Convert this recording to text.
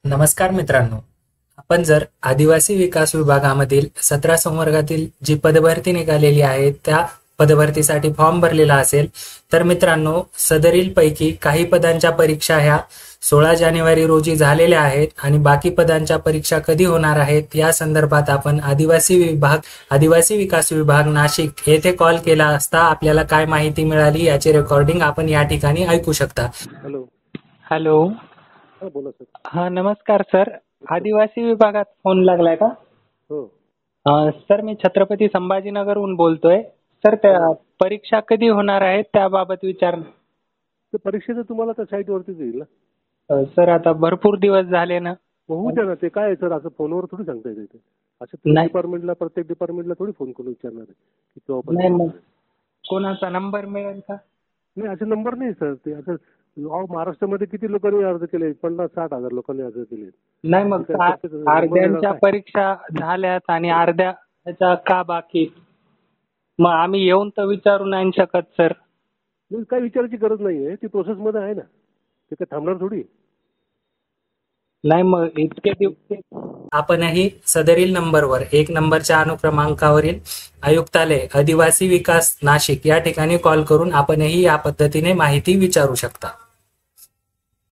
नमस्कार मित्रांनो, आपण जर आदिवासी विकास विभागामधील 17 संवर्गातील जी पदभरती निघालेली आहे त्या पदभरतीसाठी फॉर्म भरलेला असेल तर मित्रांनो, सदरील पैकी काही पदांच्या परीक्षा ह्या 16 जानेवारी रोजी झालेल्या आहेत आणि बाकी पदांच्या परीक्षा कधी होणार आहेत या संदर्भात आपण आदिवासी विकास विभाग नाशिक येथे कॉल केला असता आपल्याला काय माहिती मिळाली याची रेकॉर्डिंग आपण या ठिकाणी ऐकू शकता. हॅलो. हॅलो. हा, बोला सर. हा, नमस्कार सर. आदिवासी विभागात फोन लागलाय का? हो. सर, मी छत्रपती संभाजीनगरहून बोलतोय. सर, त्या परीक्षा कधी होणार आहेत त्याबाबत विचार. ते परीक्षेचं तुम्हाला त्या साईट वरतीच येईल ना. सर, आता भरपूर दिवस झाले ना. होऊ द्या ना. ते काय आहे सर, असं फोनवर थोडी सांगता येते ते. असं नाही. डिपार्टमेंटला, प्रत्येक डिपार्टमेंटला थोडी फोन करून विचारणार आहे की केव्हा नाही, परीक्षा मग होणार आहे. कोणाचा नंबर मिळेल का? नाही, असे नंबर नाही सर. ते असं महाराष्ट्रामध्ये किती लोकांनी अर्ज केले? 50-60 हजार लोकांनी अर्ज केले. नाही, मग अर्ध्यांच्या परीक्षा झाल्यात आणि अर्ध्याच्या का बाकी? मग आम्ही येऊन तर विचारू नाही शकत सर. नाही, काही विचारायची गरज नाहीये. ती प्रोसेस मध्ये आहे ना. ते काय थांबणार थोडी. नाही, मग इतके दिवस आपणही सदरील नंबरवर 1 नंबरच्या अनुक्रमांकावरील आयुक्तालय आदिवासी विकास नाशिक या ठिकाणी कॉल करून आपणही या पद्धतीने माहिती विचारू शकता.